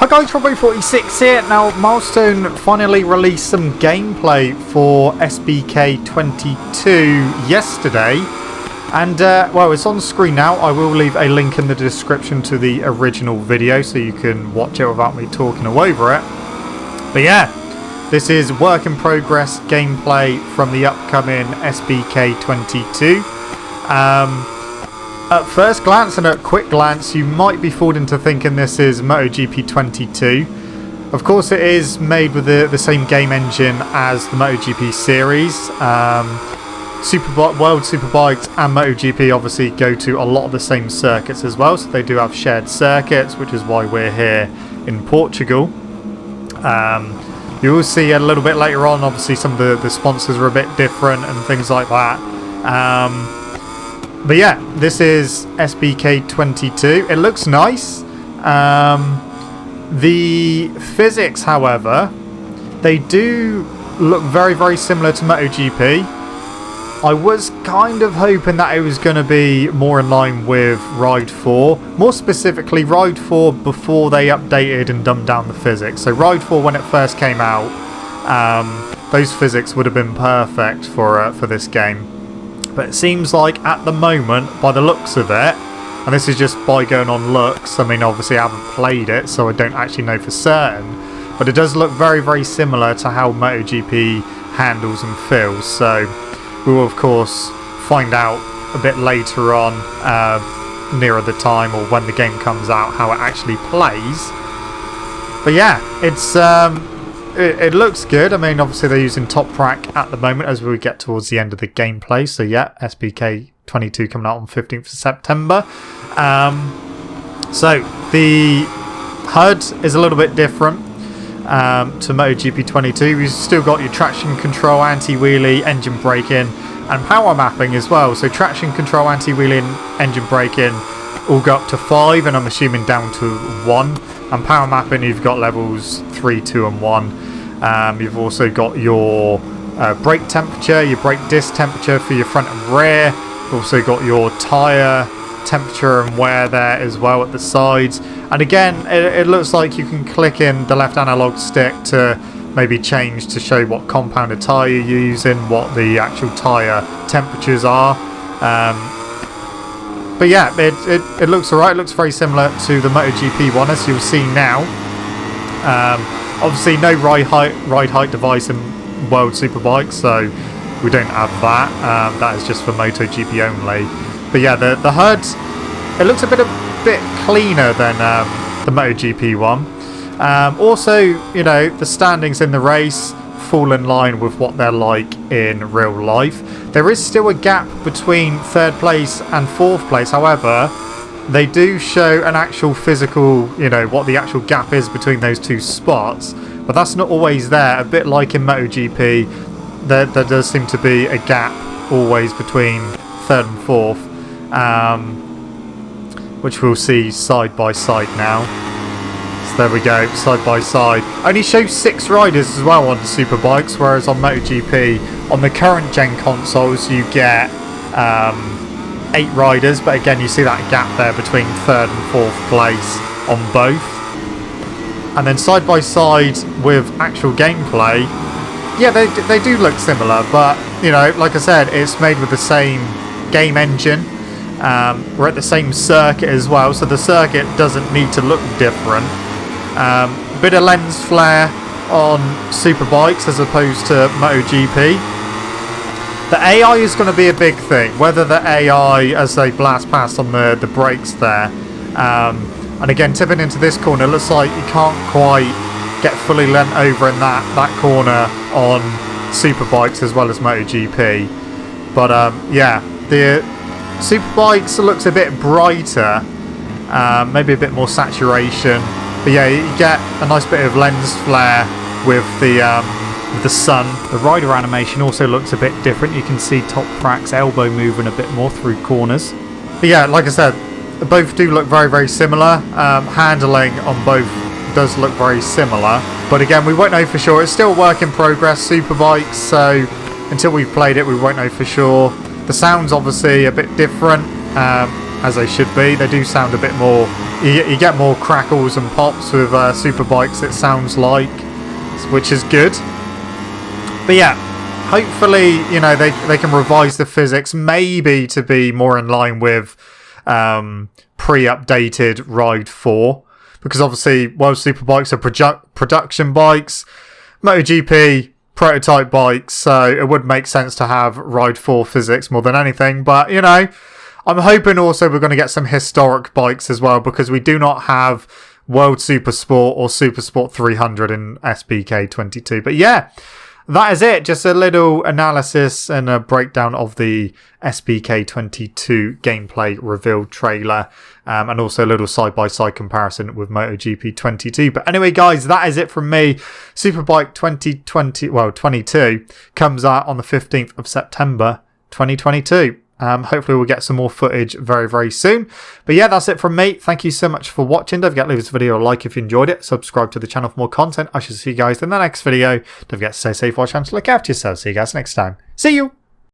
Hi guys, Robbo46 here. Now, Milestone finally released some gameplay for SBK 22 yesterday. And, well, it's on screen now. I will leave a link in the description to the original video so you can watch it without me talking all over it. But yeah, this is work in progress gameplay from the upcoming SBK 22. At first glance and at quick glance, you might be fooled into thinking this is MotoGP 22. Of course, it is made with the same game engine as the MotoGP series. World Superbikes and MotoGP obviously go to a lot of the same circuits as well, so they do have shared circuits, which is why we're here in Portugal. You will see a little bit later on, obviously some of the sponsors are a bit different and things like that. But yeah, this is SBK 22. It looks nice. The physics, however, they do look very, very similar to MotoGP. I was kind of hoping that it was going to be more in line with Ride 4. More specifically, Ride 4 before they updated and dumbed down the physics. So Ride 4, when it first came out, those physics would have been perfect for this game. But it seems like at the moment, by the looks of it, and this is just by going on looks, I mean obviously I haven't played it so I don't actually know for certain, but it does look very, very similar to how MotoGP handles and feels. So we will of course find out a bit later on, nearer the time or when the game comes out, how it actually plays. But yeah, it looks good. I mean, obviously they're using Top Rack at the moment as we get towards the end of the gameplay. So yeah, SBK 22 coming out on 15th of September. So the HUD is a little bit different to MotoGP 22. You've still got your traction control, anti-wheelie, engine braking and power mapping as well. So traction control, anti-wheelie and engine braking all go up to 5 and I'm assuming down to 1. And power mapping, you've got levels 3, 2 and 1. You've also got your brake temperature, your brake disc temperature for your front and rear. You've also got your tyre temperature and wear there as well at the sides. And again, it looks like you can click in the left analog stick to maybe change to show what compounded tyre you're using, what the actual tyre temperatures are. But yeah, it looks alright. It looks very similar to the MotoGP one, as you'll see now. Obviously, no ride height device in World Superbikes, so we don't have that. That is just for MotoGP only. But yeah, the HUD, it looks a bit cleaner than the MotoGP one. Also, you know, the standings in the race fall in line with what they're like in real life. There is still a gap between third place and fourth place. However, they do show an actual physical, you know, what the actual gap is between those two spots. But that's not always there. A bit like in MotoGP, there does seem to be a gap always between third and fourth, which we'll see side by side now. So there we go, side by side. Only shows 6 riders as well on the Superbikes, whereas on MotoGP, on the current gen consoles, you get 8 riders. But again, you see that gap there between third and fourth place on both. And then side by side with actual gameplay, yeah, they do look similar. But, you know, like I said, it's made with the same game engine. We're at the same circuit as well, so the circuit doesn't need to look different. Bit of lens flare on Superbikes as opposed to MotoGP. The AI is going to be a big thing, whether the AI as they blast past on the brakes there. And again, tipping into this corner, it looks like you can't quite get fully lent over in that corner on Superbikes as well as MotoGP. But yeah, the Superbikes looks a bit brighter, maybe a bit more saturation. But yeah, you get a nice bit of lens flare with the sun. The rider animation also looks a bit different. You can see Top Rack's elbow moving a bit more through corners. But yeah, like I said, both do look very, very similar. Handling on both does look very similar. But again, we won't know for sure. It's still a work in progress, Superbikes, so until we've played it, we won't know for sure. The sound's obviously a bit different. as they should be. They do sound a bit more, you get more crackles and pops with Superbikes, it sounds like, which is good. But yeah, hopefully, you know, they can revise the physics maybe to be more in line with pre-updated Ride 4, because obviously World Superbikes are production bikes, MotoGP prototype bikes, so it would make sense to have Ride 4 physics more than anything. But, you know, I'm hoping also we're going to get some historic bikes as well, because we do not have World Supersport or Supersport 300 in SBK 22. But yeah, that is it. Just a little analysis and a breakdown of the SBK 22 gameplay reveal trailer, and also a little side-by-side comparison with MotoGP 22. But anyway, guys, that is it from me. Superbike 22 comes out on the 15th of September 2022. Hopefully we'll get some more footage very, very soon. But yeah, that's it from me. Thank you so much for watching. Don't forget to leave this video a like if you enjoyed it. Subscribe to the channel for more content. I shall see you guys in the next video. Don't forget to stay safe, watch and look after yourselves. See you guys next time. See you!